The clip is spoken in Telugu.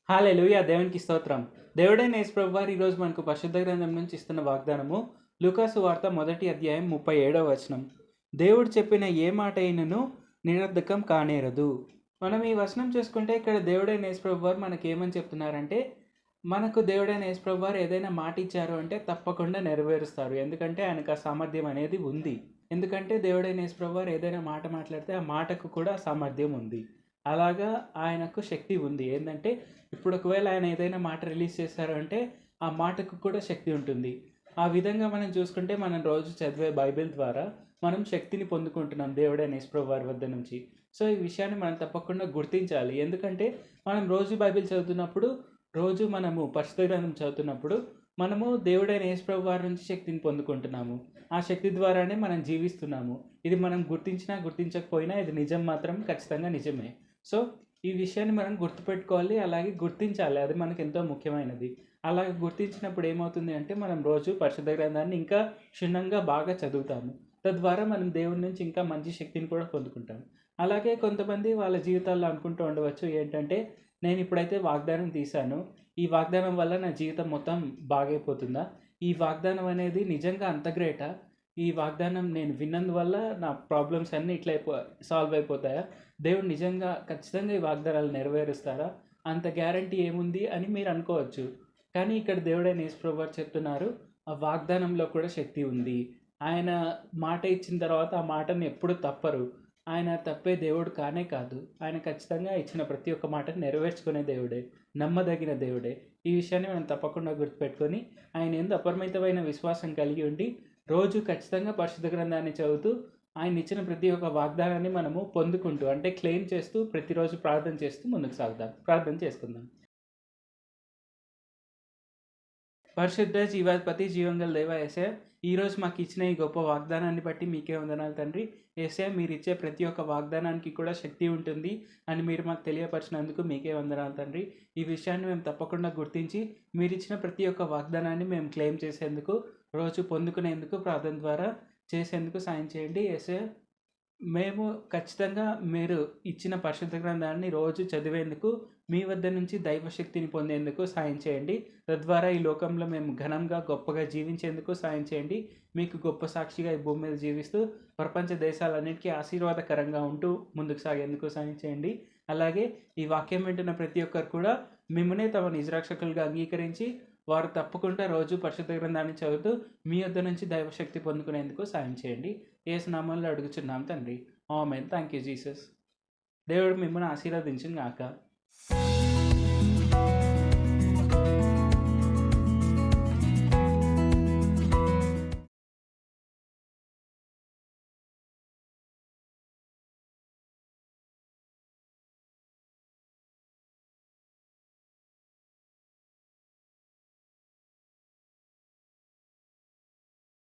హల్లెలూయా! దేవునికి స్తోత్రం. దేవుడైన యేసు ప్రభువారు ఈరోజు మనకు పరిశుద్ధ గ్రంథం నుంచి ఇస్తున్న వాగ్దానము లూకా సువార్త 1 అధ్యాయం 37 వచనం. దేవుడు చెప్పిన ఏ మాట అయినను నిరర్ధకం కానేరదు. మనం ఈ వచనం చూసుకుంటే ఇక్కడ దేవుడైన యేసు ప్రభువారు మనకేమని చెప్తున్నారంటే, మనకు దేవుడైన యేసు ప్రభువారు ఏదైనా మాట ఇచ్చారు అంటే తప్పకుండా నెరవేరుస్తారు. ఎందుకంటే ఆయనకు ఆ సామర్థ్యం అనేది ఉంది. ఎందుకంటే దేవుడైన యేసు ప్రభువారు ఏదైనా మాట మాట్లాడితే ఆ మాటకు కూడా సామర్థ్యం ఉంది. అలాగా ఆయనకు శక్తి ఉంది. ఏందంటే ఇప్పుడు ఒకవేళ ఆయన ఏదైనా మాట రిలీజ్ చేశారు అంటే ఆ మాటకు కూడా శక్తి ఉంటుంది. ఆ విధంగా మనం చూసుకుంటే మనం రోజు చదివే బైబిల్ ద్వారా మనం శక్తిని పొందుకుంటున్నాం దేవుడైన యేసుప్రభు వారి వద్ద నుంచి. సో ఈ విషయాన్ని మనం తప్పకుండా గుర్తించాలి. ఎందుకంటే మనం రోజు బైబిల్ చదువుతున్నప్పుడు, రోజు మనము పరిశుద్ధ గ్రంథం చదువుతున్నప్పుడు మనము దేవుడైన యేసుప్రభు వారి నుంచి శక్తిని పొందుకుంటున్నాము. ఆ శక్తి ద్వారానే మనం జీవిస్తున్నాము. ఇది మనం గుర్తించినా గుర్తించకపోయినా ఇది నిజం మాత్రం ఖచ్చితంగా నిజమే. సో ఈ విషయాన్ని మనం గుర్తుపెట్టుకోవాలి, అలాగే గుర్తించాలి. అది మనకు ఎంతో ముఖ్యమైనది. అలాగ గుర్తించినప్పుడు ఏమవుతుంది అంటే మనం రోజు పరిశుద్ధ గ్రంథాన్ని ఇంకా క్షుణ్ణంగా బాగా చదువుతాము. తద్వారా మనం దేవుడి నుంచి ఇంకా మంచి శక్తిని కూడా పొందుకుంటాం. అలాగే కొంతమంది వాళ్ళ జీవితాల్లో అనుకుంటూ ఉండవచ్చు ఏంటంటే, నేను ఇప్పుడైతే వాగ్దానం తీశాను, ఈ వాగ్దానం వల్ల నా జీవితం మొత్తం బాగైపోతుందా? ఈ వాగ్దానం అనేది నిజంగా అంత గ్రేటా? ఈ వాగ్దానం నేను విన్నందువల్ల నా ప్రాబ్లమ్స్ అన్నీ ఇట్లా సాల్వ్ అయిపోతాయా? దేవుడు నిజంగా ఖచ్చితంగా ఈ వాగ్దానాలు నెరవేరుస్తారా? అంత గ్యారంటీ ఏముంది అని మీరు అనుకోవచ్చు. కానీ ఇక్కడ దేవుడైన యేసు ప్రభువారు చెప్తున్నారు, ఆ వాగ్దానంలో కూడా శక్తి ఉంది. ఆయన మాట ఇచ్చిన తర్వాత ఆ మాటను ఎప్పుడు తప్పరు. ఆయన తప్పే దేవుడు కానే కాదు. ఆయన ఖచ్చితంగా ఇచ్చిన ప్రతి ఒక్క మాటను నెరవేర్చుకునే దేవుడే. నమ్మదగిన దేవుడే. ఈ విషయాన్ని మనం తప్పకుండా గుర్తుపెట్టుకొని ఆయన యందు అపరిమితమైన విశ్వాసం కలిగి ఉండి రోజు ఖచ్చితంగా పరిశుద్ధ గ్రంథాన్ని చదువుతూ ఆయన ఇచ్చిన ప్రతి ఒక్క వాగ్దానాన్ని మనము పొందుకుంటూ అంటే క్లెయిమ్ చేస్తూ ప్రతిరోజు ప్రార్థన చేస్తూ ముందుకు సాగుదాం. ప్రార్థన చేసుకుందాం. పరిశుద్ధ జీవాధిపతి జీవంగల దేవ యేసయ్య, ఈరోజు మాకు ఇచ్చిన ఈ గొప్ప వాగ్దానాన్ని బట్టి మీకే వందనాలు తండ్రి. యేసయ్య, మీరు ఇచ్చే ప్రతి ఒక్క వాగ్దానానికి కూడా శక్తి ఉంటుంది అని మీరు మాకు తెలియపరిచినందుకు మీకే వందనాలు తండ్రి. ఈ విషయాన్ని మేము తప్పకుండా గుర్తించి మీరు ఇచ్చిన ప్రతి ఒక్క వాగ్దానాన్ని మేము క్లెయిమ్ చేసేందుకు, రోజు పొందుకునేందుకు, ప్రార్థన ద్వారా చేసేందుకు సాయం చేయండి. యేసయ్య, మేము ఖచ్చితంగా మీరు ఇచ్చిన పరిశుద్ధ గ్రంథాన్ని రోజు చదివేందుకు, మీ వద్ద నుంచి దైవశక్తిని పొందేందుకు సాయం చేయండి. తద్వారా ఈ లోకంలో మేము ఘనంగా గొప్పగా జీవించేందుకు సాయం చేయండి. మీకు గొప్ప సాక్షిగా ఈ భూమి మీద జీవిస్తూ ప్రపంచ దేశాలన్నిటికీ ఆశీర్వాదకరంగా ఉంటూ ముందుకు సాగేందుకు సాయం చేయండి. అలాగే ఈ వాక్యం వింటున్న ప్రతి ఒక్కరు కూడా మిమ్మల్నే తమ నిజరక్షకులుగా అంగీకరించి వారు తప్పకుండా రోజు పరిశుద్ధ గ్రంథాన్ని చదువుతూ మీ వద్ద నుంచి దైవశక్తి పొందుకునేందుకు సాయం చేయండి. యేసు నామములో అడుగుచున్నాం తండ్రి. ఆమేన్. Thank you Jesus. దేవుడు మిమ్మల్ని ఆశీర్వదించును గాక.